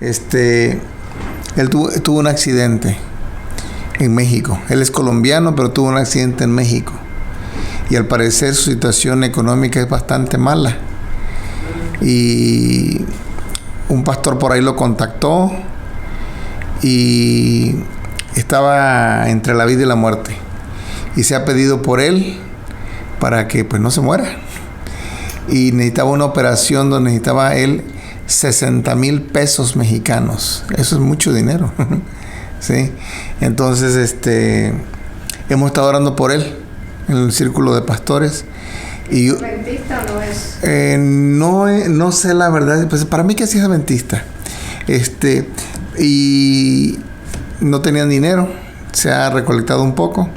Él tuvo un accidente en México. Él es colombiano, pero tuvo un accidente en México. Y al parecer su situación económica es bastante mala. Y un pastor por ahí lo contactó y estaba entre la vida y la muerte. Y se ha pedido por él para que pues no se muera. Y necesitaba una operación donde necesitaba él 60,000 pesos mexicanos. Eso es mucho dinero. ¿Sí? Entonces, hemos estado orando por él en el círculo de pastores. Y ¿Es adventista o no es? No sé la verdad, pues para mí que sí es adventista. Y no tenían dinero, se ha recolectado un poco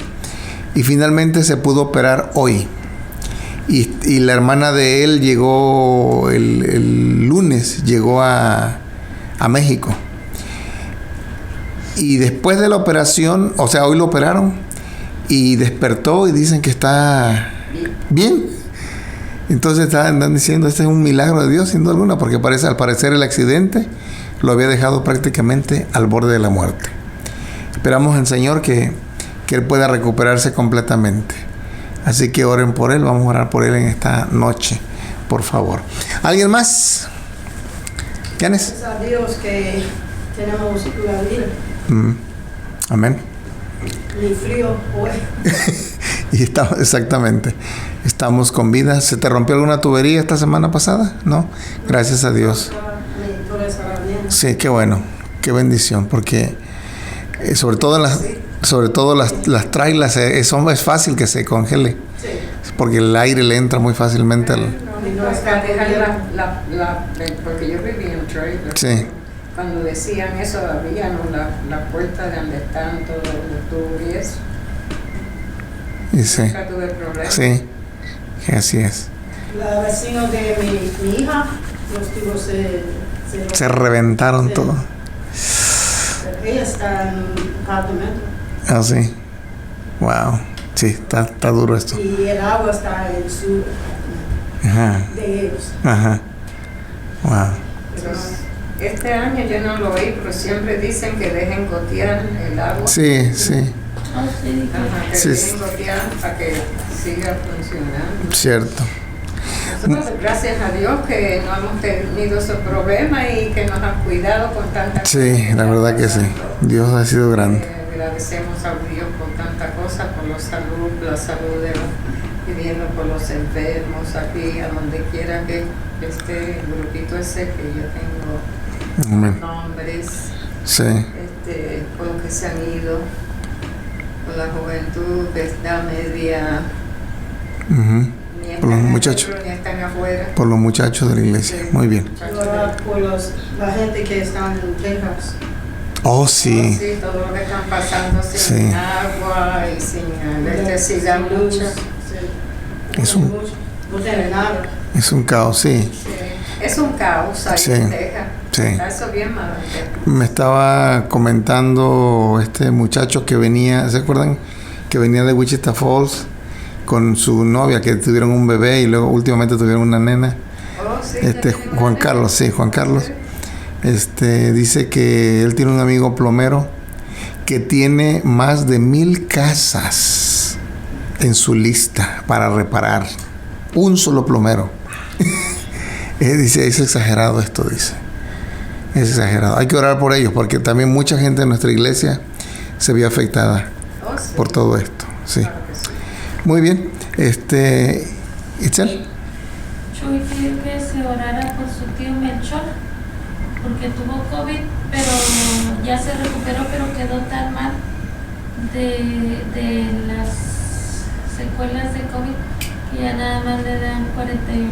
y finalmente se pudo operar hoy. Y la hermana de él llegó el lunes, llegó a México. Y después de la operación, o sea, hoy lo operaron y despertó y dicen que está bien. Entonces están diciendo, este es un milagro de Dios, sin duda alguna, porque al parecer el accidente lo había dejado prácticamente al borde de la muerte. Esperamos al Señor que Él pueda recuperarse completamente. Así que oren por Él, vamos a orar por Él en esta noche, por favor. ¿Alguien más? ¿Quiénes? Gracias a Dios que tenemos la vida. Amén. Ni frío hoy. Y exactamente, estamos con vida. ¿Se te rompió alguna tubería esta semana pasada? ¿No? Gracias a Dios. Sí, qué bueno, qué bendición, porque sobre todo las trailas es fácil que se congele, porque el aire le entra muy fácilmente al... Porque yo viví en un trailer. Sí. Cuando decían eso, abrían la puerta de donde están todos los tubos y eso. Y sí. Nunca tuve problemas. Sí, así es. La vecina de mi hija, los tubos se reventaron todo. Ella está en un apartamento. Ah, sí. Wow. Sí, está duro esto. Y el agua está en su de ellos. Ajá. Wow. Este año yo no lo oí, pero siempre dicen que dejen gotear el agua. Sí, sí. Ajá, que Sí. dejen gotear para que siga funcionando. Cierto. Nosotros, gracias a Dios, que no hemos tenido esos problemas y que nos han cuidado con tanta cosa. Sí, la verdad que sí. Dios ha sido grande. Agradecemos a Dios por tanta cosa, por la salud de los, pidiendo por los enfermos aquí, a donde quiera que este grupito ese que yo tengo. Amén. Nombres, Sí. por los que se han ido, por la juventud que está media, ni Por los están muchachos. adentro, ni están afuera. Por los muchachos de la iglesia. Sí, Muy bien. Ahora por la gente que está en Texas. Oh, sí. Sí, todo lo que están pasando sin Sí. agua y sin electricidad mucha. Es un- No tiene nada. Es un caos, sí. Sí. Es un caos ahí Sí. en Texas. Sí. Está eso bien malo en Texas. Me estaba comentando este muchacho que venía, ¿se acuerdan? Que venía de Wichita Falls con su novia, que tuvieron un bebé y luego últimamente tuvieron una nena. Oh, sí, ya tienen Juan una Carlos, sí, Juan Carlos. Sí. Dice que él tiene un amigo plomero que tiene más de 1,000 casas en su lista para reparar. Un solo plomero. Dice, es exagerado esto, dice. Es exagerado. Hay que orar por ellos porque también mucha gente en nuestra iglesia se vio afectada Oh, sí. por todo esto. Sí. Claro que sí. Muy bien. Itzel. Chuy pidió que se orara por su tío Melchor, porque tuvo COVID, pero ya se recuperó, pero quedó tan mal de las secuelas de COVID que ya nada más le dan 48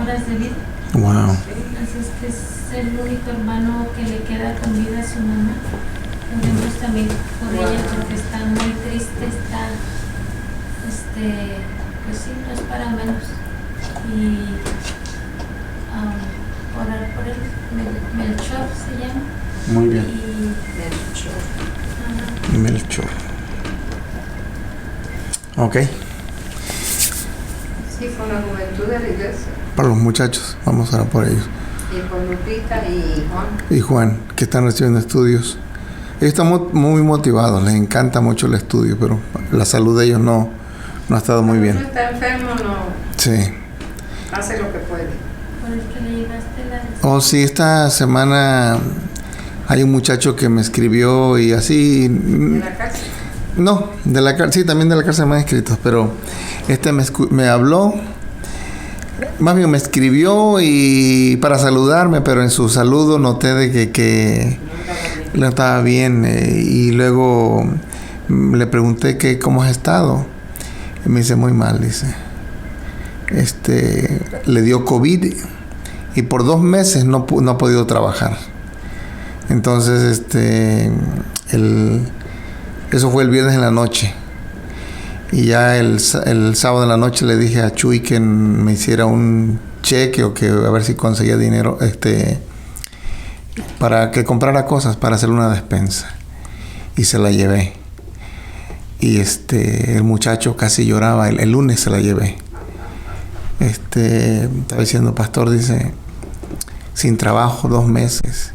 horas de vida. Wow. Así es que es el único hermano que le queda con vida a su mamá. Oremos también por ella porque está muy triste, está, pues sí, no es para menos. Y orar por él, Melchor se llama. Muy bien. Y Melchor. Ok. Sí, con la juventud de la iglesia. Para los muchachos. Vamos a orar por ellos. Y por Lupita y Juan. Y Juan, que están recibiendo estudios. Ellos están muy motivados, les encanta mucho el estudio, pero la salud de ellos no ha estado muy bien. Cuando uno está enfermo, no Sí. hace lo que puede. Por el que le llegaste la... Oh, sí, esta semana hay un muchacho que me escribió y así... En la cárcel. No, de la cárcel, sí, también de la cárcel me han escrito, pero me habló, más bien me escribió y para saludarme, pero en su saludo noté de que no estaba bien, y luego le pregunté que cómo has estado y me dice muy mal, dice. Le dio COVID y por 2 meses no ha podido trabajar. Entonces, eso fue el viernes en la noche. Y ya el sábado en la noche le dije a Chuy que me hiciera un cheque o que a ver si conseguía dinero para que comprara cosas para hacer una despensa. Y se la llevé. Y el muchacho casi lloraba. El lunes se la llevé. Estaba diciendo, pastor, dice, sin trabajo 2 meses.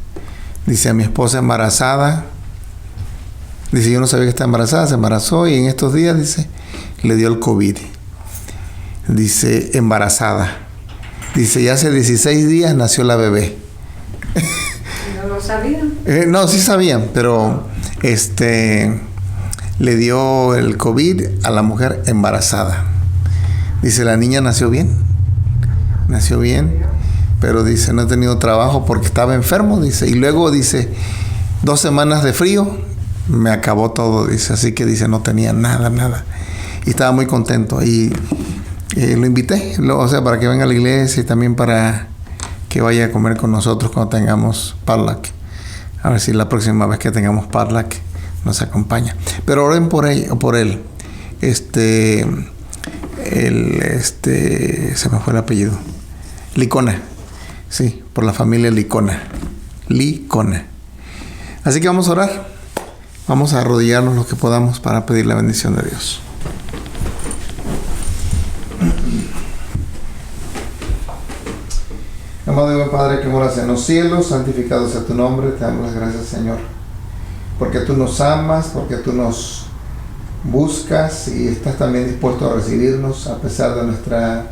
Dice, a mi esposa embarazada. Dice, yo no sabía que estaba embarazada, se embarazó y en estos días, dice, le dio el COVID. Dice, embarazada. Dice, ya hace 16 días nació la bebé. ¿No lo sabían? No, sí sabían, pero le dio el COVID a la mujer embarazada. Dice, la niña nació bien, pero dice, no he tenido trabajo porque estaba enfermo, dice, y luego dice, 2 semanas de frío, me acabó todo, dice, así que dice, no tenía nada. Y estaba muy contento. Y lo invité, o sea, para que venga a la iglesia y también para que vaya a comer con nosotros cuando tengamos Parlac. A ver si la próxima vez que tengamos Parlac nos acompaña. Pero oren por él. Se me fue el apellido. Licona. Sí, por la familia Licona. Así que vamos a orar. Vamos a arrodillarnos lo que podamos para pedir la bendición de Dios. Amado y buen Padre que moras en los cielos, santificado sea tu nombre. Te damos las gracias, Señor, porque tú nos amas, porque tú nos buscas y estás también dispuesto a recibirnos a pesar de nuestra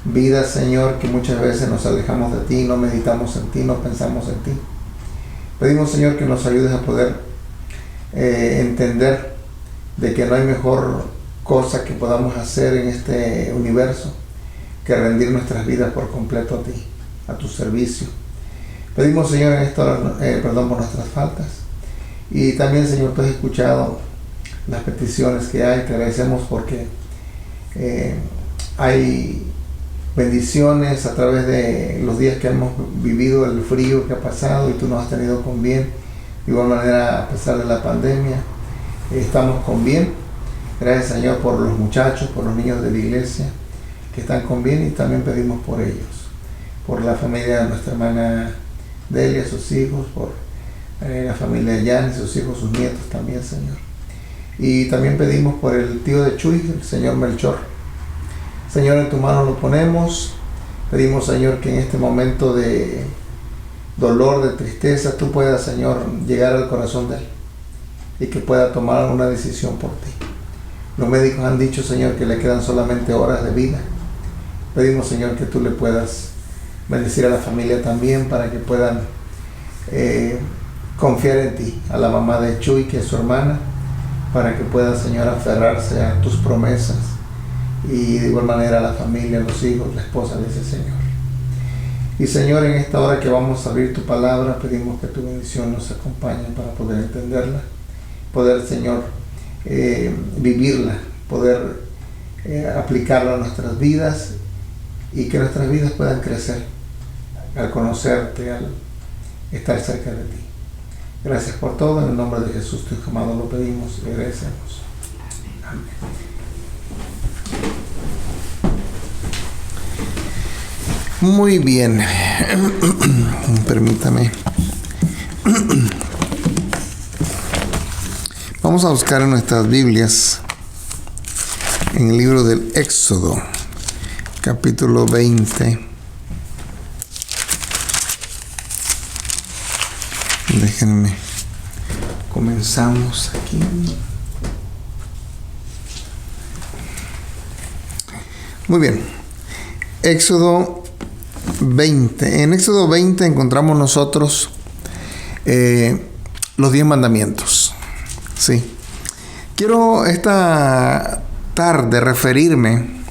vida, Señor, que muchas veces nos alejamos de ti, no meditamos en ti, no pensamos en ti. Pedimos, Señor, que nos ayudes a poder entender de que no hay mejor cosa que podamos hacer en este universo que rendir nuestras vidas por completo a ti, a tu servicio. Pedimos, Señor, en esto perdón por nuestras faltas, y también, Señor, tú has escuchado las peticiones que hay. Te agradecemos porque hay bendiciones a través de los días que hemos vivido, el frío que ha pasado, y tú nos has tenido con bien. De igual manera, a pesar de la pandemia, estamos con bien. Gracias, Señor, por los muchachos, por los niños de la iglesia que están con bien, y también pedimos por ellos, por la familia de nuestra hermana Delia, sus hijos, por la familia de Jan, sus hijos, sus nietos también, Señor. Y también pedimos por el tío de Chuy, el señor Melchor. Señor, en tu mano lo ponemos. Pedimos, Señor, que en este momento de dolor, de tristeza, tú puedas, Señor, llegar al corazón de él y que pueda tomar una decisión por ti. Los médicos han dicho, Señor, que le quedan solamente horas de vida. Pedimos, Señor, que tú le puedas bendecir a la familia también para que puedan confiar en ti, a la mamá de Chuy, que es su hermana, para que pueda, Señor, aferrarse a tus promesas, y de igual manera a la familia, a los hijos, la esposa de ese Señor. Y, Señor, en esta hora que vamos a abrir tu palabra, pedimos que tu bendición nos acompañe para poder entenderla, poder, Señor, vivirla, poder aplicarla a nuestras vidas, y que nuestras vidas puedan crecer al conocerte, al estar cerca de ti. Gracias por todo, en el nombre de Jesús, tu Hijo amado, lo pedimos y agradecemos. Amén. Muy bien. Permítame. Vamos a buscar en nuestras Biblias, en el libro del Éxodo, capítulo 20. Déjenme. Comenzamos aquí. Muy bien. Éxodo 20. En Éxodo 20 encontramos nosotros los 10 mandamientos. Sí. Quiero esta tarde referirme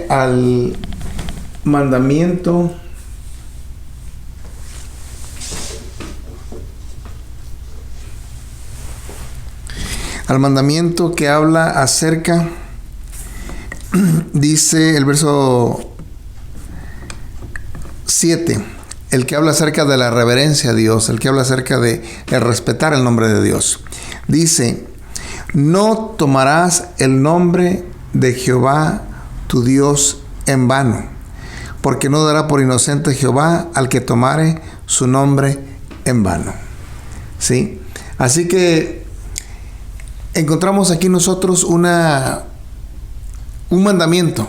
al mandamiento que habla acerca, dice el verso 7, el que habla acerca de la reverencia a Dios, el que habla acerca de respetar el nombre de Dios. Dice: no tomarás el nombre de Jehová tu Dios en vano, porque no dará por inocente Jehová al que tomare su nombre en vano. ¿Sí? Así que encontramos aquí nosotros un mandamiento,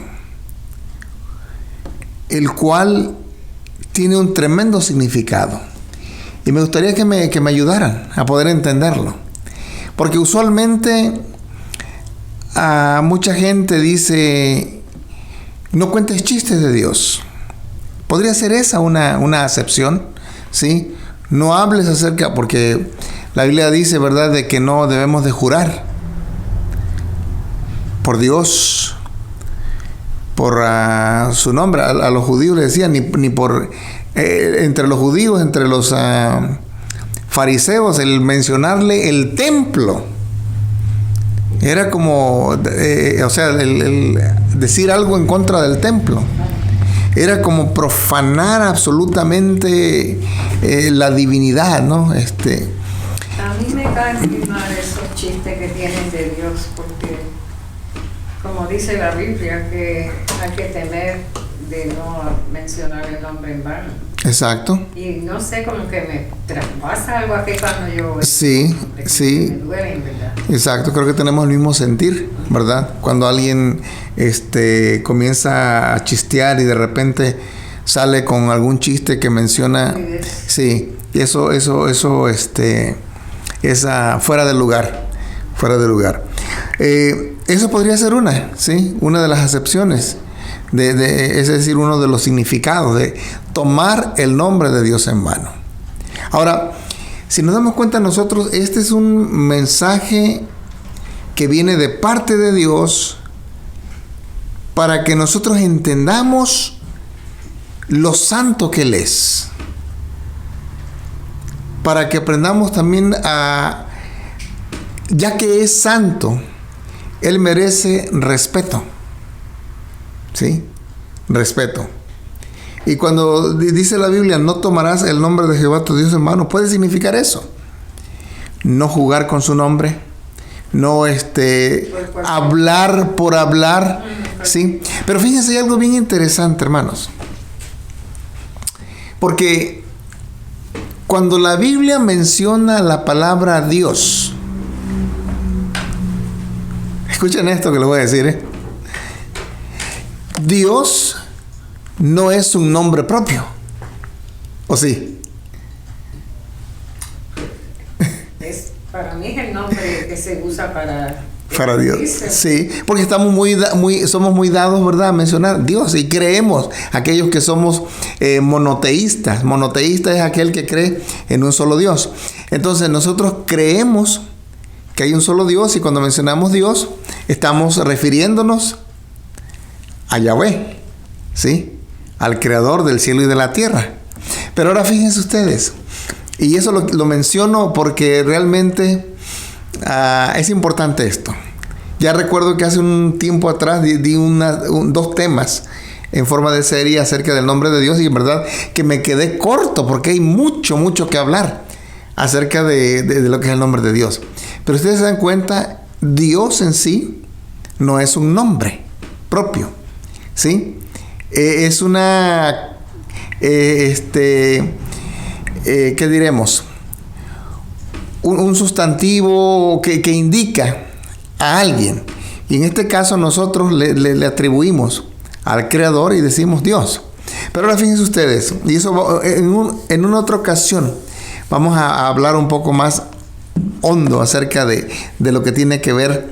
el cual tiene un tremendo significado. Y me gustaría que me ayudaran a poder entenderlo. Porque usualmente mucha gente dice: no cuentes chistes de Dios. Podría ser esa una acepción, ¿sí? No hables acerca, porque la Biblia dice, ¿verdad?, de que no debemos de jurar por Dios, por su nombre. A los judíos le decían, ni por entre los judíos, entre los fariseos, el mencionarle el templo era como, el decir algo en contra del templo era como profanar absolutamente la divinidad, ¿no? A mí me caen muy mal esos chistes que tienen de Dios, porque como dice la Biblia, que hay que temer de no mencionar el nombre en vano. Exacto. Y no sé, como que me traspasa algo aquí cuando yo... Sí. Me duele, en verdad. Exacto, creo que tenemos el mismo sentir, ¿verdad? Cuando alguien comienza a chistear y de repente sale con algún chiste que menciona... Sí, y eso es fuera de lugar. Eso podría ser una de las acepciones. Es decir, uno de los significados de tomar el nombre de Dios en vano. Ahora, si nos damos cuenta nosotros, este es un mensaje que viene de parte de Dios para que nosotros entendamos lo santo que Él es. Para que aprendamos también ya que es santo, Él merece respeto. ¿Sí? Respeto. Y cuando dice la Biblia, no tomarás el nombre de Jehová tu Dios en vano, puede significar eso. No jugar con su nombre, no hablar por hablar, ¿sí? Pero fíjense, hay algo bien interesante, hermanos. Porque cuando la Biblia menciona la palabra Dios, escuchen esto que les voy a decir, Dios no es un nombre propio, ¿o sí? Para mí es el nombre que se usa para Dios. Sí, porque somos muy dados, ¿verdad?, a mencionar Dios, y creemos, aquellos que somos monoteístas. Monoteísta es aquel que cree en un solo Dios. Entonces nosotros creemos que hay un solo Dios, y cuando mencionamos Dios estamos refiriéndonos a Yahweh, ¿sí?, al creador del cielo y de la tierra. Pero ahora fíjense ustedes, y eso lo menciono porque realmente es importante esto. Ya recuerdo que hace un tiempo atrás di dos temas en forma de serie acerca del nombre de Dios, y en verdad que me quedé corto porque hay mucho que hablar acerca de lo que es el nombre de Dios. Pero ustedes se dan cuenta, Dios en sí no es un nombre propio, ¿sí? Es una, ¿qué diremos? Un sustantivo que indica a alguien. Y en este caso nosotros le atribuimos al Creador y decimos Dios. Pero ahora fíjense ustedes, y eso en una otra ocasión vamos a hablar un poco más hondo acerca de lo que tiene que ver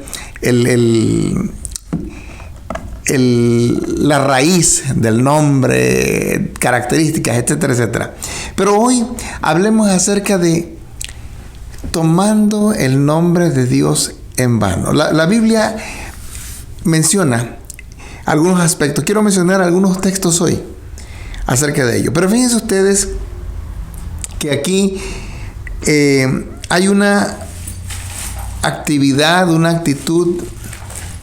la raíz del nombre, características, etcétera, etcétera. Pero hoy hablemos acerca de tomando el nombre de Dios en vano. La Biblia menciona algunos aspectos. Quiero mencionar algunos textos hoy acerca de ello. Pero fíjense ustedes que aquí hay una actividad, una actitud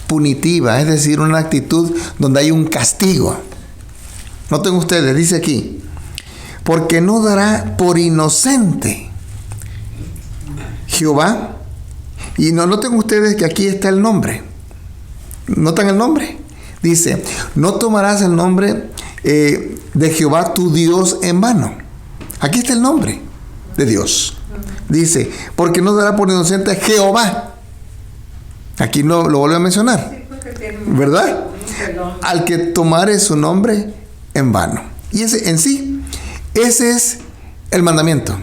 punitiva, es decir, una actitud donde hay un castigo. Noten ustedes, dice aquí, porque no dará por inocente Jehová. Y no noten ustedes que aquí está el nombre. ¿Notan el nombre? Dice, no tomarás el nombre de Jehová tu Dios en vano. Aquí está el nombre de Dios. Dice, porque no dará por inocente Jehová. Aquí no lo vuelve a mencionar, ¿verdad? Al que tomare su nombre en vano. Y ese en sí, ese es el mandamiento.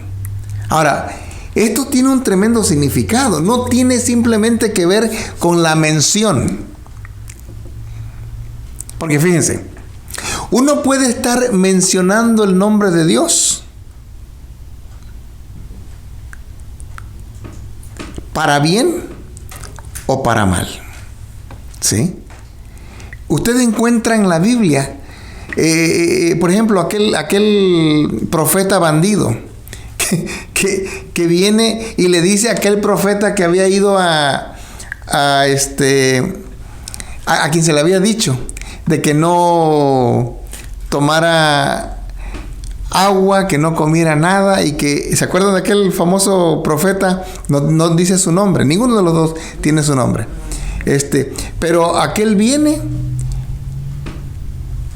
Ahora, esto tiene un tremendo significado. No tiene simplemente que ver con la mención. Porque fíjense, uno puede estar mencionando el nombre de Dios para bien o para mal. ¿Sí? Usted encuentra en la Biblia, por ejemplo, aquel profeta bandido que viene y le dice a aquel profeta que había ido a quien se le había dicho de que no tomara agua, que no comiera nada, y que, ¿se acuerdan de aquel famoso profeta? No dice su nombre, ninguno de los dos tiene su nombre. Pero aquel viene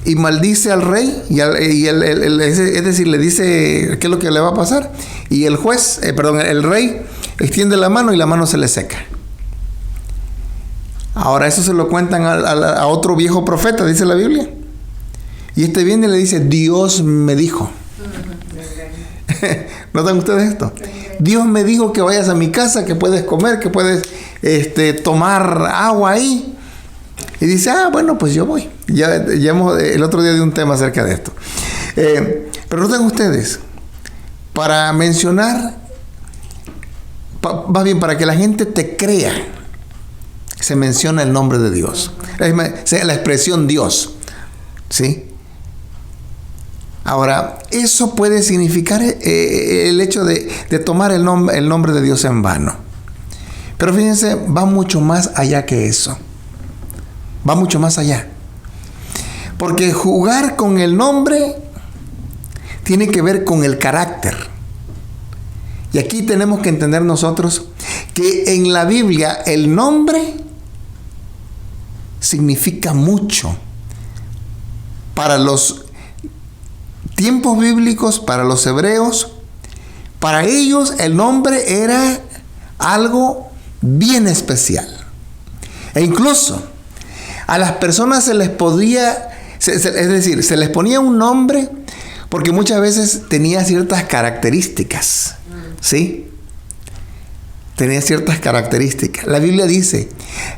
y maldice al rey, es decir, le dice qué es lo que le va a pasar, y el el rey extiende la mano y la mano se le seca. Ahora eso se lo cuentan a otro viejo profeta, dice la Biblia. Y viene y le dice, Dios me dijo. ¿Notan ustedes esto? Dios me dijo que vayas a mi casa, que puedes comer, que puedes tomar agua ahí. Y dice, bueno, pues yo voy. El otro día di un tema acerca de esto. Pero noten ustedes, para mencionar, más bien para que la gente te crea, se menciona el nombre de Dios. La expresión Dios. ¿Sí? Ahora, eso puede significar el hecho de tomar el nombre de Dios en vano. Pero fíjense, va mucho más allá que eso. Va mucho más allá. Porque jugar con el nombre tiene que ver con el carácter. Y aquí tenemos que entender nosotros que en la Biblia el nombre significa mucho. Para los tiempos bíblicos, para los hebreos, para ellos el nombre era algo bien especial. E incluso a las personas se les ponía un nombre porque muchas veces tenía ciertas características. ¿Sí? Tenía ciertas características. La Biblia dice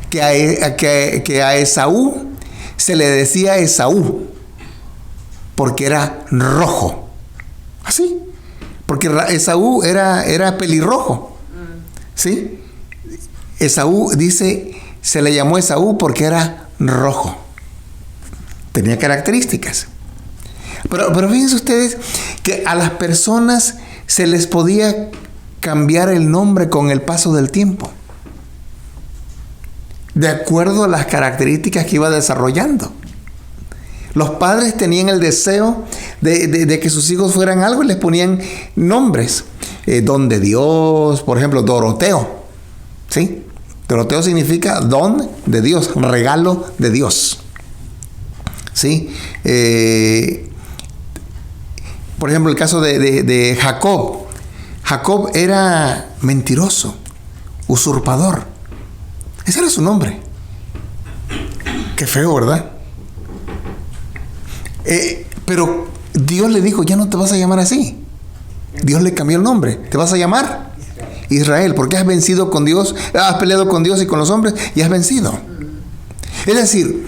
que a Esaú se le decía Esaú porque era rojo. ¿Así? Porque Esaú era pelirrojo. ¿Sí? Esaú se le llamó Esaú porque era rojo. Tenía características. Pero fíjense ustedes que a las personas se les podía cambiar el nombre con el paso del tiempo, de acuerdo a las características que iba desarrollando. Los padres tenían el deseo de que sus hijos fueran algo y les ponían nombres. Don de Dios, por ejemplo, Doroteo. ¿Sí? Doroteo significa don de Dios, regalo de Dios. ¿Sí? Por ejemplo, el caso de Jacob. Jacob era mentiroso, usurpador. Ese era su nombre. Qué feo, ¿verdad? Pero Dios le dijo, ya no te vas a llamar así. Dios le cambió el nombre. Te vas a llamar Israel, porque has vencido con Dios, has peleado con Dios y con los hombres y has vencido. Es decir,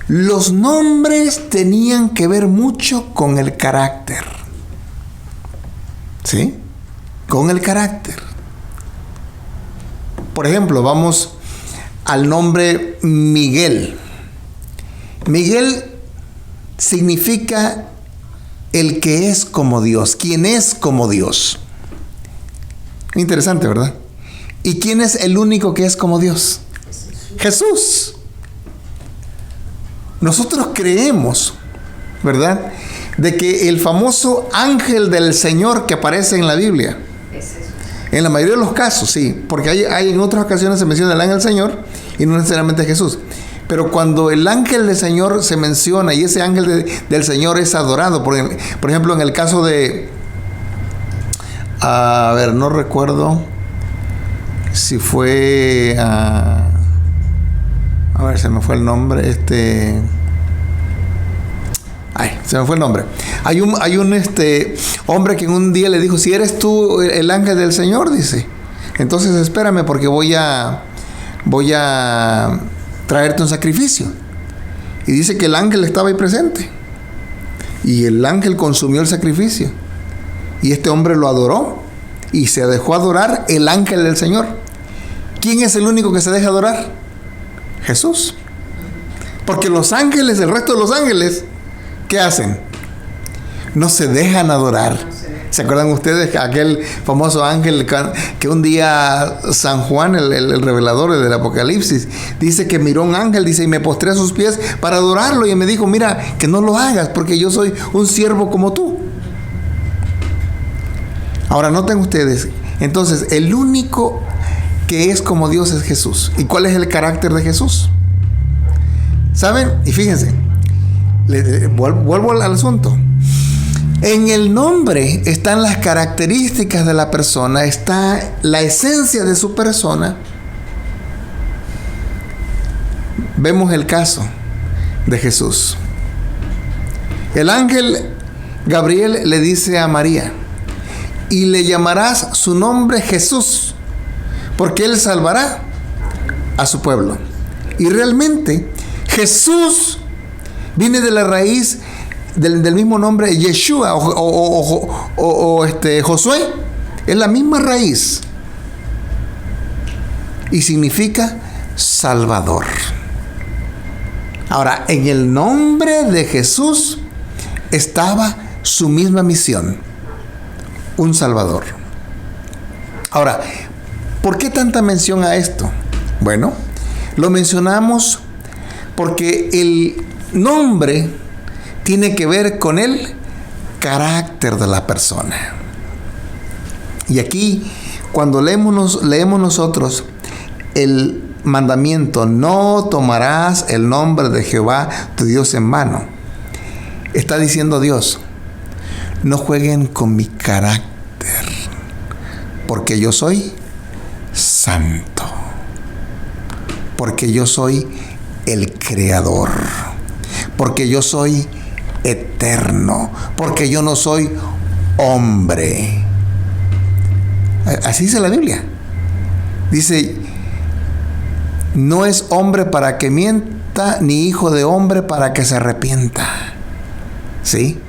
los nombres tenían que ver mucho con el carácter. ¿Sí? Con el carácter. Por ejemplo, vamos al nombre Miguel. Miguel significa el que es como Dios, quien es como Dios. Interesante, ¿verdad? ¿Y quién es el único que es como Dios? Jesús. Nosotros creemos, ¿verdad?, de que el famoso ángel del Señor que aparece en la Biblia, en la mayoría de los casos, sí, porque hay en otras ocasiones se menciona el ángel del Señor y no necesariamente Jesús. Pero cuando el ángel del Señor se menciona y ese ángel del Señor es adorado, por ejemplo, en el caso de, a ver, no recuerdo si fue, a ver, se me fue el nombre, se me fue el nombre. Hay un hombre que en un día le dijo, si eres tú el ángel del Señor, dice, entonces espérame porque voy a traerte un sacrificio. Y dice que el ángel estaba ahí presente. Y el ángel consumió el sacrificio. Y este hombre lo adoró. Y se dejó adorar el ángel del Señor. ¿Quién es el único que se deja adorar? Jesús. Porque los ángeles, el resto de los ángeles, ¿qué hacen? No se dejan adorar. ¿Se acuerdan ustedes aquel famoso ángel que un día San Juan, el revelador del Apocalipsis, dice que miró un ángel, dice, y me postré a sus pies para adorarlo, y me dijo, mira, que no lo hagas porque yo soy un siervo como tú. Ahora noten ustedes, entonces el único que es como Dios es Jesús. ¿Y cuál es el carácter de Jesús? ¿Saben? Y fíjense, vuelvo al asunto. En el nombre están las características de la persona, está la esencia de su persona. Vemos el caso de Jesús. El ángel Gabriel le dice a María, y le llamarás su nombre Jesús, porque él salvará a su pueblo. Y realmente Jesús viene de la raíz del mismo nombre Yeshua o Josué. Es la misma raíz y significa Salvador. Ahora, en el nombre de Jesús estaba su misma misión, un Salvador. Ahora, ¿por qué tanta mención a esto? Bueno, lo mencionamos porque el nombre tiene que ver con el carácter de la persona. Y aquí, cuando leemos nosotros el mandamiento, no tomarás el nombre de Jehová tu Dios en vano, está diciendo Dios, no jueguen con mi carácter, porque yo soy santo, porque yo soy el creador, porque yo soy eterno, porque yo no soy hombre. Así dice la Biblia. Dice, no es hombre para que mienta, ni hijo de hombre para que se arrepienta. ¿Sí?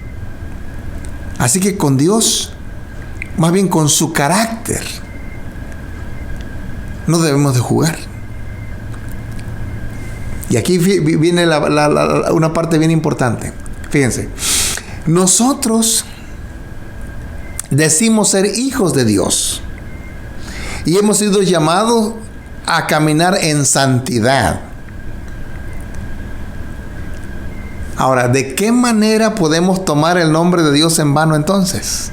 Así que con Dios, más bien con su carácter, no debemos de jugar. Y aquí viene una parte bien importante. Fíjense, nosotros decimos ser hijos de Dios y hemos sido llamados a caminar en santidad. Ahora, ¿de qué manera podemos tomar el nombre de Dios en vano entonces?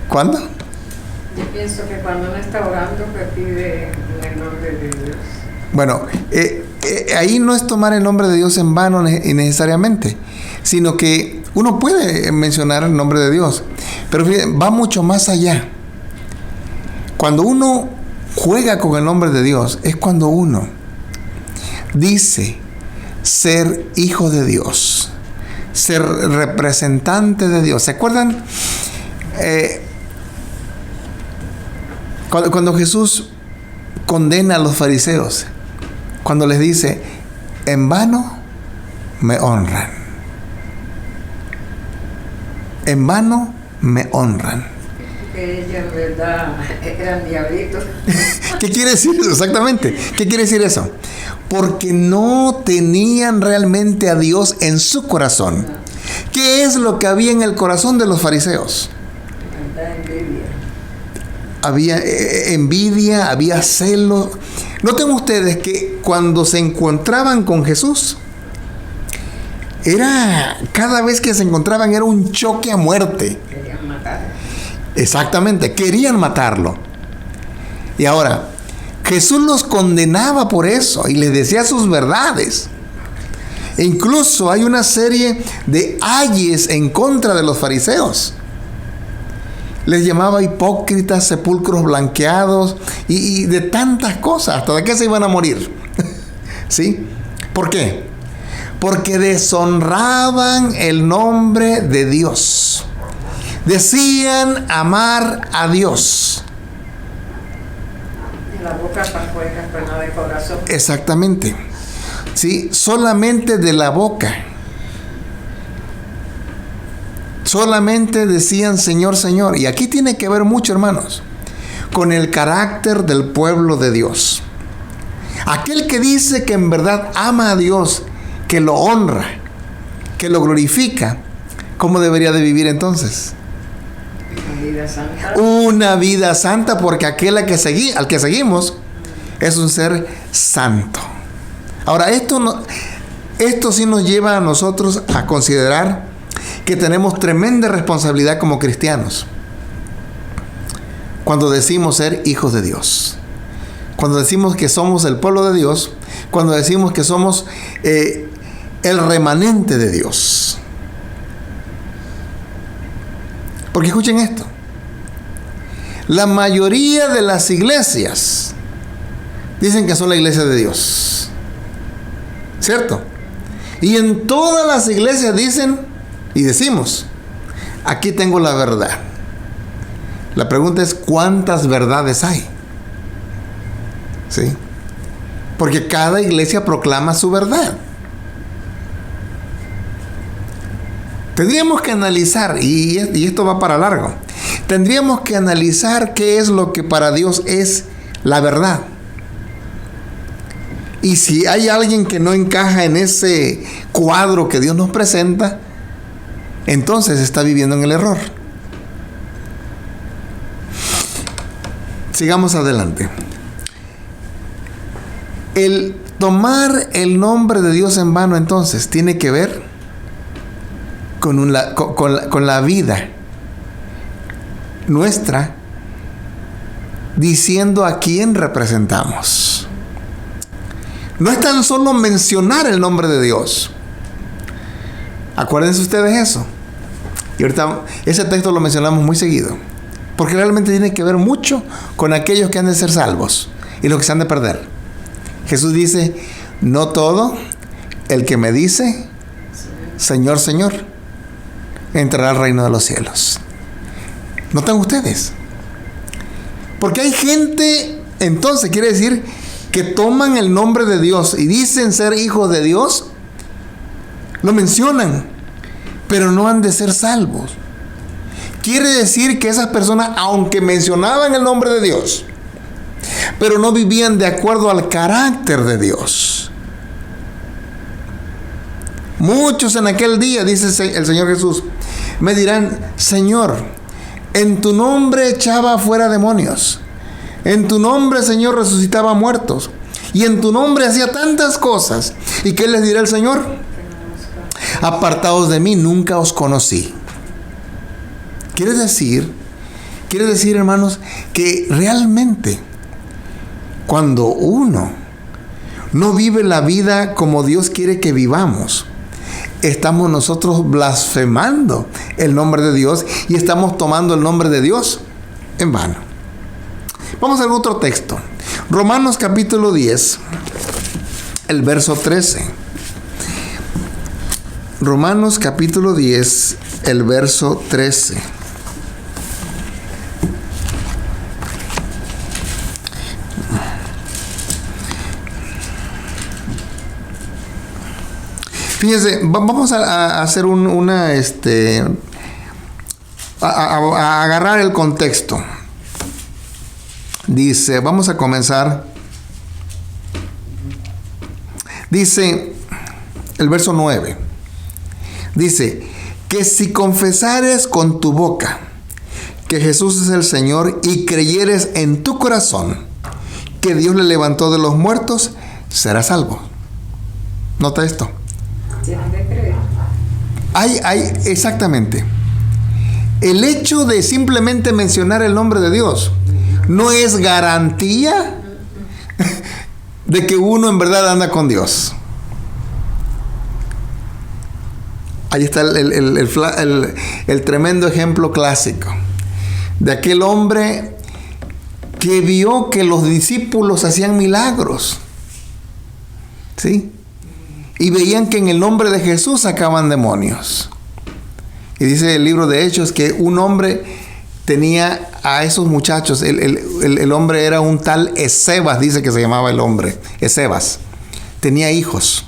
¿Cuándo? Yo pienso que cuando uno está orando, que pide en el nombre de Dios. Bueno, ahí no es tomar el nombre de Dios en vano necesariamente, sino que uno puede mencionar el nombre de Dios, pero va mucho más allá. Cuando uno juega con el nombre de Dios, es cuando uno dice, ser hijo de Dios, ser representante de Dios. ¿Se acuerdan? Cuando Jesús condena a los fariseos, cuando les dice, en vano me honran. En vano me honran. Que ellos en verdad eran diablitos. ¿Qué quiere decir eso? Exactamente. ¿Qué quiere decir eso? Porque no tenían realmente a Dios en su corazón. ¿Qué es lo que había en el corazón de los fariseos? Envidia. Había envidia, había celo. Noten ustedes que cuando se encontraban con Jesús, cada vez que se encontraban era un choque a muerte. Querían matar. Exactamente, querían matarlo. Y ahora, Jesús los condenaba por eso y les decía sus verdades. E incluso hay una serie de ayes en contra de los fariseos. Les llamaba hipócritas, sepulcros blanqueados y de tantas cosas. ¿Hasta de qué se iban a morir? ¿Sí? ¿Por qué? Porque deshonraban el nombre de Dios. Decían amar a Dios. De la boca para afuera, pero no de corazón. Exactamente. Sí, solamente de la boca. Solamente decían Señor, Señor. Y aquí tiene que ver mucho, hermanos, con el carácter del pueblo de Dios. Aquel que dice que en verdad ama a Dios, que lo honra, que lo glorifica, ¿cómo debería de vivir entonces? Una vida santa. Una vida santa, porque aquel al que seguimos es un ser santo. Ahora, esto sí nos lleva a nosotros a considerar que tenemos tremenda responsabilidad como cristianos cuando decimos ser hijos de Dios, cuando decimos que somos el pueblo de Dios, cuando decimos que somos el remanente de Dios. Porque escuchen esto, la mayoría de las iglesias dicen que son la iglesia de Dios, ¿cierto? Y en todas las iglesias dicen y decimos, aquí tengo la verdad. La pregunta es, ¿cuántas verdades hay? ¿Sí? Porque cada iglesia proclama su verdad. Tendríamos que analizar, y esto va para largo, tendríamos que analizar qué es lo que para Dios es la verdad. Y si hay alguien que no encaja en ese cuadro que Dios nos presenta, entonces está viviendo en el error. Sigamos adelante. El tomar el nombre de Dios en vano, entonces, tiene que ver con la vida nuestra, diciendo a quién representamos. No es tan solo mencionar el nombre de Dios. Acuérdense ustedes eso. Y ahorita ese texto lo mencionamos muy seguido, porque realmente tiene que ver mucho con aquellos que han de ser salvos y los que se han de perder. Jesús dice, no todo el que me dice, Señor, Señor, entrará al reino de los cielos. ¿Notan ustedes? Porque hay gente, entonces quiere decir que toman el nombre de Dios y dicen ser hijos de Dios, lo mencionan, pero no han de ser salvos. Quiere decir que esas personas, aunque mencionaban el nombre de Dios, pero no vivían de acuerdo al carácter de Dios. Muchos en aquel día, dice el Señor Jesús, me dirán, Señor, en tu nombre echaba fuera demonios, en tu nombre, Señor, resucitaba muertos, y en tu nombre hacía tantas cosas. ¿Y qué les dirá el Señor? Apartados de mí, nunca os conocí. Quiere decir, hermanos, que realmente cuando uno no vive la vida como Dios quiere que vivamos, estamos nosotros blasfemando el nombre de Dios y estamos tomando el nombre de Dios en vano. Vamos a otro texto. Romanos capítulo 10, el verso 13. Romanos capítulo 10, el verso 13. Fíjense, vamos a hacer a agarrar el contexto. Dice, vamos a comenzar. Dice el verso 9. Dice, que si confesares con tu boca que Jesús es el Señor y creyeres en tu corazón que Dios le levantó de los muertos, serás salvo. Nota esto. Tienen que creer. Exactamente. El hecho de simplemente mencionar el nombre de Dios no es garantía de que uno en verdad anda con Dios. Ahí está el tremendo ejemplo clásico de aquel hombre que vio que los discípulos hacían milagros, ¿sí? Y veían que en el nombre de Jesús sacaban demonios. Y dice el libro de Hechos que un hombre tenía a esos muchachos, el hombre era un tal Escevas, dice que se llamaba el hombre, Escevas. Tenía hijos.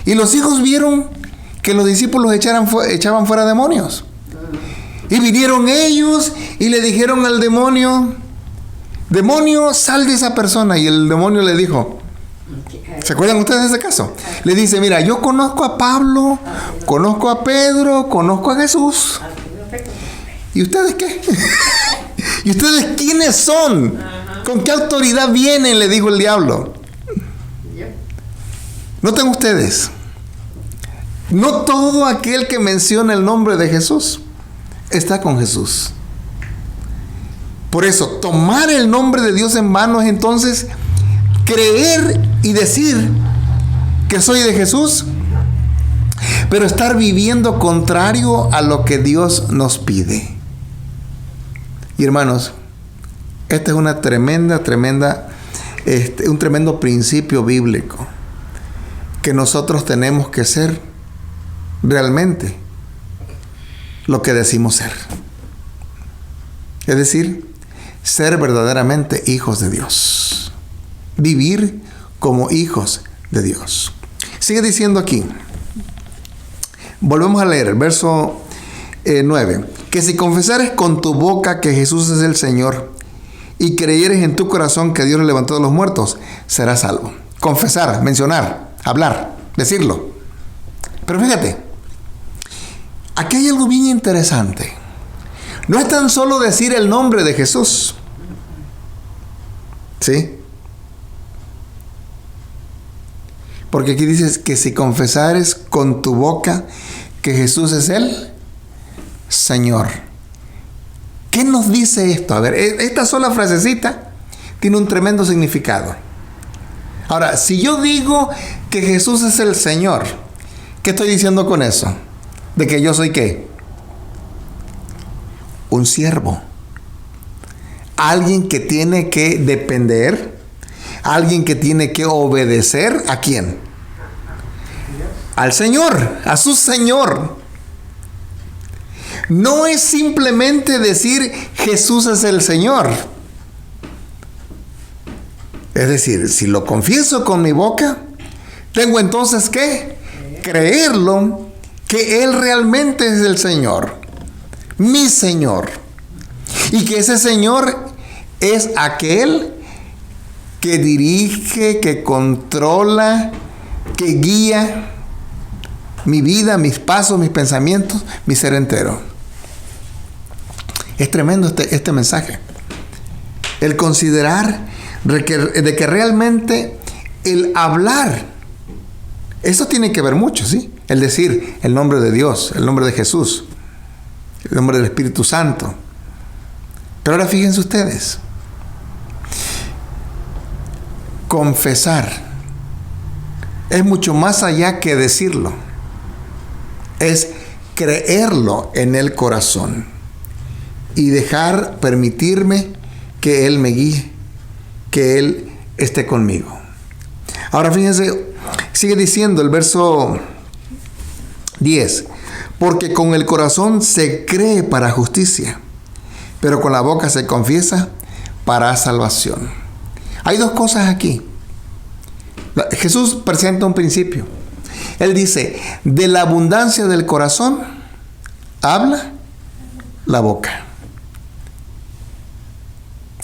Y los hijos vieron que los discípulos echaban fuera demonios. Y vinieron ellos y le dijeron al demonio, demonio, sal de esa persona. Y el demonio le dijo, ¿se acuerdan ustedes de ese caso? Le dice, mira, yo conozco a Pablo, conozco a Pedro, conozco a Jesús. ¿Y ustedes qué? ¿Y ustedes quiénes son? ¿Con qué autoridad vienen? Le dijo el diablo. Noten ustedes, no todo aquel que menciona el nombre de Jesús está con Jesús. Por eso, tomar el nombre de Dios en vano es entonces creer y decir que soy de Jesús, pero estar viviendo contrario a lo que Dios nos pide. Y hermanos, este es una un tremendo principio bíblico, que nosotros tenemos que ser realmente lo que decimos ser. Es decir, ser verdaderamente hijos de Dios. Vivir como hijos de Dios. Sigue diciendo aquí. Volvemos a leer el verso 9. Que si confesares con tu boca que Jesús es el Señor y creyeres en tu corazón que Dios le levantó de los muertos, serás salvo. Confesar, mencionar, hablar, decirlo. Pero fíjate, aquí hay algo bien interesante. No es tan solo decir el nombre de Jesús. ¿Sí? Porque aquí dices que si confesares con tu boca que Jesús es el Señor. ¿Qué nos dice esto? A ver, esta sola frasecita tiene un tremendo significado. Ahora, si yo digo que Jesús es el Señor, ¿qué estoy diciendo con eso? ¿De que yo soy qué? Un siervo. Alguien que tiene que depender, alguien que tiene que obedecer, ¿a quién? Al Señor, a su Señor. No es simplemente decir Jesús es el Señor. Es decir, si lo confieso con mi boca, tengo entonces que creerlo, que Él realmente es el Señor, mi Señor. Y que ese Señor es aquel que dirige, que controla, que guía mi vida, mis pasos, mis pensamientos, mi ser entero. Es tremendo este mensaje. El considerar de que realmente el hablar, eso tiene que ver mucho, ¿sí? El decir el nombre de Dios, el nombre de Jesús, el nombre del Espíritu Santo. Pero ahora fíjense ustedes. Confesar es mucho más allá que decirlo. Es creerlo en el corazón y permitirme que Él me guíe, que Él esté conmigo. Ahora fíjense, sigue diciendo el verso 10. Porque con el corazón se cree para justicia, pero con la boca se confiesa para salvación. Hay dos cosas aquí. Jesús presenta un principio. Él dice, de la abundancia del corazón habla la boca.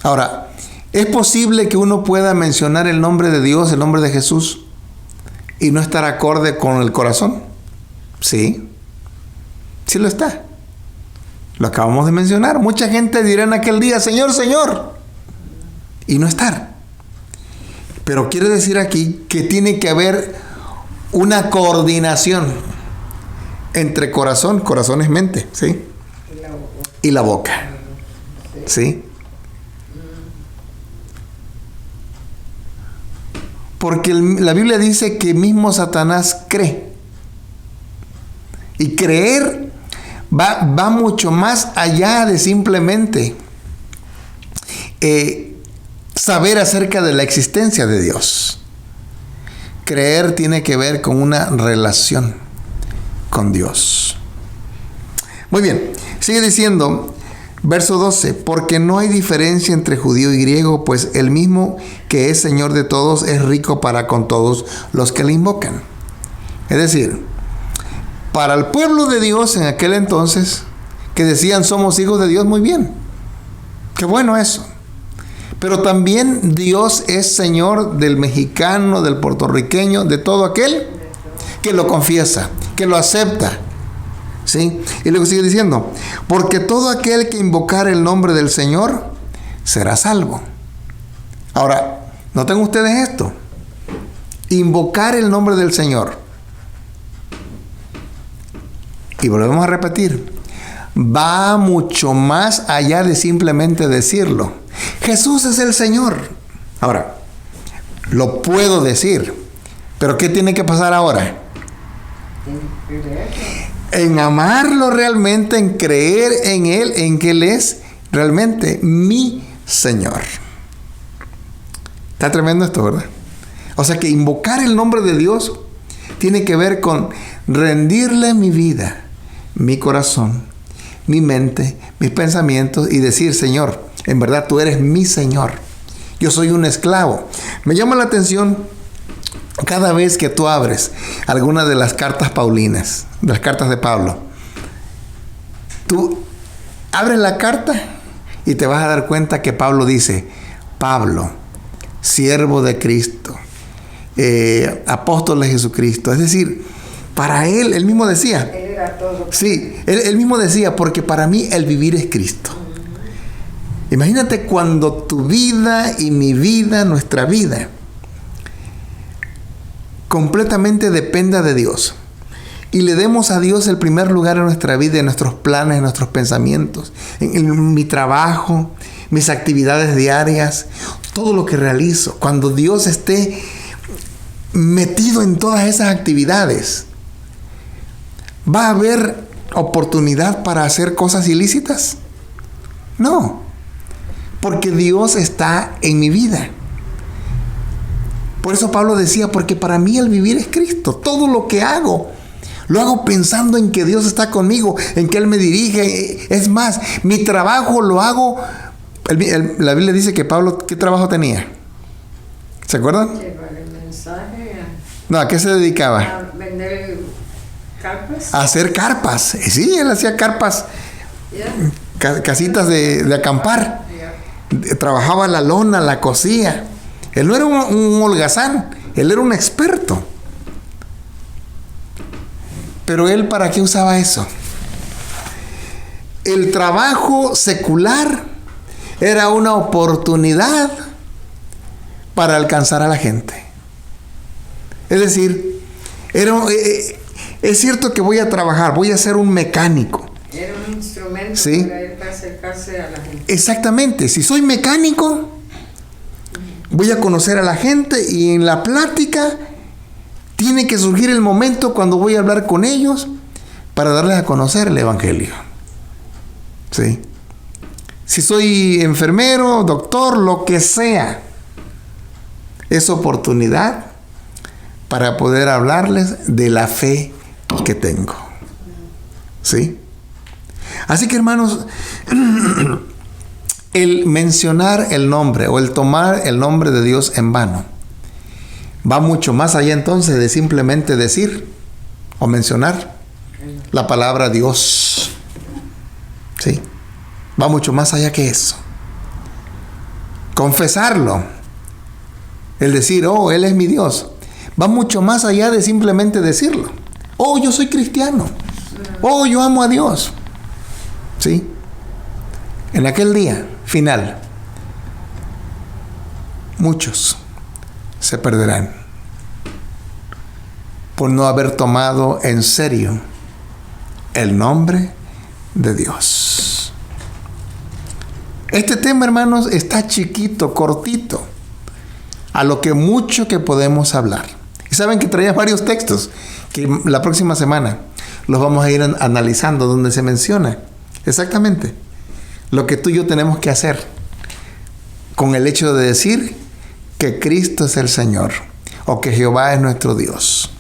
Ahora, ¿es posible que uno pueda mencionar el nombre de Dios, el nombre de Jesús, y no estar acorde con el corazón? Sí, sí lo está. Lo acabamos de mencionar. Mucha gente dirá en aquel día, Señor, Señor, y no estar. Pero quiere decir aquí que tiene que haber una coordinación entre corazón es mente, ¿sí? Y la boca, ¿sí? Porque la Biblia dice que mismo Satanás cree. Y creer va mucho más allá de simplemente saber acerca de la existencia de Dios. Creer tiene que ver con una relación con Dios. Muy bien, sigue diciendo, verso 12, porque no hay diferencia entre judío y griego, pues el mismo que es Señor de todos es rico para con todos los que le invocan. Es decir, para el pueblo de Dios en aquel entonces, que decían somos hijos de Dios, muy bien, qué bueno eso. Pero también Dios es Señor del mexicano, del puertorriqueño, de todo aquel que lo confiesa, que lo acepta. ¿Sí? Y luego sigue diciendo, porque todo aquel que invocar el nombre del Señor será salvo. Ahora, noten ustedes esto. Invocar el nombre del Señor. Y volvemos a repetir. Va mucho más allá de simplemente decirlo. Jesús es el Señor. Ahora, lo puedo decir, pero ¿qué tiene que pasar ahora? En amarlo realmente, en creer en Él, en que Él es realmente mi Señor. Está tremendo esto, ¿verdad? O sea que invocar el nombre de Dios tiene que ver con rendirle mi vida, mi corazón, mi mente, mis pensamientos y decir, Señor, en verdad tú eres mi Señor. Yo soy un esclavo. Me llama la atención cada vez que tú abres alguna de las cartas paulinas, de las cartas de Pablo. Tú abres la carta y te vas a dar cuenta que Pablo dice, Pablo, siervo de Cristo, apóstol de Jesucristo. Es decir, para él mismo decía, Él era todo. sí, él mismo decía, porque para mí el vivir es Cristo. Imagínate cuando tu vida y mi vida, nuestra vida, completamente dependa de Dios. Y le demos a Dios el primer lugar en nuestra vida, en nuestros planes, en nuestros pensamientos, en mi trabajo, mis actividades diarias, todo lo que realizo. Cuando Dios esté metido en todas esas actividades, ¿va a haber oportunidad para hacer cosas ilícitas? No. Porque Dios está en mi vida. Por eso Pablo decía, porque para mí el vivir es Cristo. Todo lo que hago, lo hago pensando en que Dios está conmigo, en que Él me dirige. Es más, mi trabajo lo hago. La Biblia dice que Pablo, ¿qué trabajo tenía? ¿Se acuerdan? Llevar el mensaje. No, ¿a qué se dedicaba? A vender carpas. A hacer carpas. Sí, él hacía carpas, Yeah. casitas de acampar. Yeah. Trabajaba la lona, la cosía. Él no era un holgazán, él era un experto. Pero él, ¿para qué usaba eso? El trabajo secular era una oportunidad para alcanzar a la gente. Es decir, es cierto que voy a trabajar, voy a ser un mecánico. Era un instrumento, ¿sí?, para él para acercarse a la gente. Exactamente. Si soy mecánico, voy a conocer a la gente y en la plática tiene que surgir el momento cuando voy a hablar con ellos para darles a conocer el Evangelio. ¿Sí? Si soy enfermero, doctor, lo que sea, es oportunidad para poder hablarles de la fe que tengo. ¿Sí? Así que, hermanos, el mencionar el nombre o el tomar el nombre de Dios en vano va mucho más allá entonces de simplemente decir o mencionar la palabra Dios. ¿Sí? Va mucho más allá que eso. Confesarlo, el decir, oh, Él es mi Dios, va mucho más allá de simplemente decirlo. Oh, yo soy cristiano. Oh, yo amo a Dios. ¿Sí? En aquel día final, muchos se perderán por no haber tomado en serio el nombre de Dios. Este tema, hermanos, está chiquito, cortito, a lo que mucho que podemos hablar. Y saben que traía varios textos que la próxima semana los vamos a ir analizando, donde se menciona exactamente lo que tú y yo tenemos que hacer con el hecho de decir que Cristo es el Señor o que Jehová es nuestro Dios.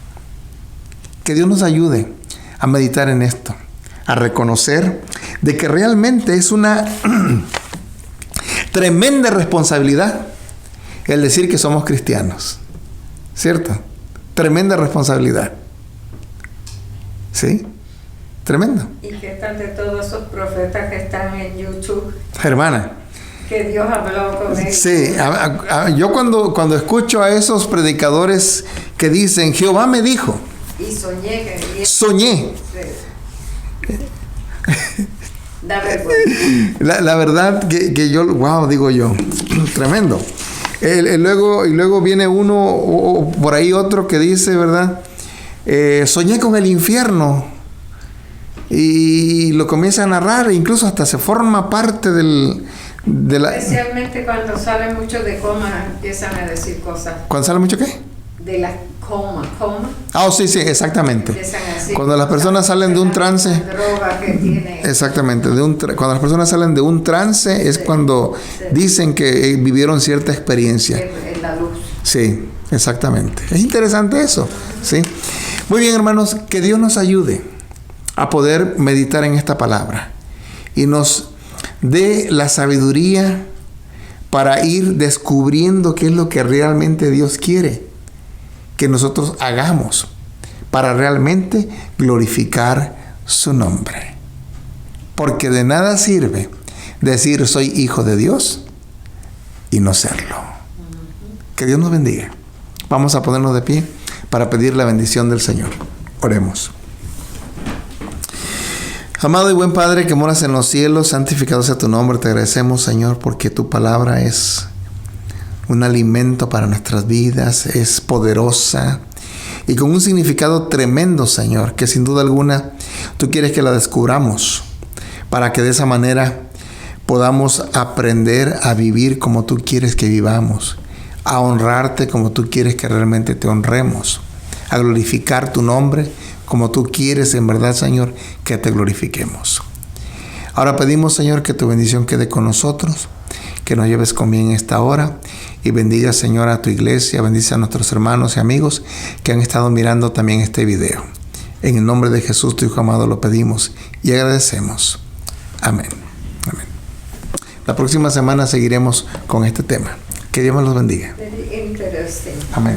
Que Dios nos ayude a meditar en esto, a reconocer de que realmente es una tremenda responsabilidad el decir que somos cristianos. ¿Cierto? Tremenda responsabilidad. ¿Sí? Tremendo. ¿Y qué tal de todos esos profetas que están en YouTube? Hermana. Que Dios habló con ellos. Sí, yo cuando escucho a esos predicadores que dicen, Jehová me dijo. Y soñé que... Soñé. Sí. Da vergüenza. La verdad que yo, wow, digo yo, tremendo. Y luego viene uno, o por ahí otro que dice, ¿verdad? Soñé con el infierno. Y lo comienza a narrar, e incluso hasta se forma parte de la... Especialmente cuando sale mucho de coma, empiezan a decir cosas. ¿Cuándo sale mucho qué? De la coma. Ah, sí, exactamente. Cuando las personas salen de un trance. Droga que tiene. Exactamente. Cuando las personas salen de un trance es cuando dicen que vivieron cierta experiencia. En la luz. Sí, exactamente. Es interesante eso. Sí. Muy bien, hermanos, que Dios nos ayude a poder meditar en esta palabra y nos dé la sabiduría para ir descubriendo qué es lo que realmente Dios quiere que nosotros hagamos para realmente glorificar su nombre. Porque de nada sirve decir soy hijo de Dios y no serlo. Que Dios nos bendiga. Vamos a ponernos de pie para pedir la bendición del Señor. Oremos. Amado y buen Padre que moras en los cielos, santificado sea tu nombre. Te agradecemos, Señor, porque tu palabra es un alimento para nuestras vidas, es poderosa y con un significado tremendo, Señor, que sin duda alguna tú quieres que la descubramos para que de esa manera podamos aprender a vivir como tú quieres que vivamos, a honrarte como tú quieres que realmente te honremos, a glorificar tu nombre como tú quieres en verdad, Señor, que te glorifiquemos. Ahora pedimos, Señor, que tu bendición quede con nosotros, que nos lleves con bien esta hora y bendiga, Señor, a tu iglesia, bendice a nuestros hermanos y amigos que han estado mirando también este video. En el nombre de Jesús, tu Hijo amado, lo pedimos y agradecemos. Amén. Amén. La próxima semana seguiremos con este tema. Que Dios me los bendiga. Very interesting. Amén.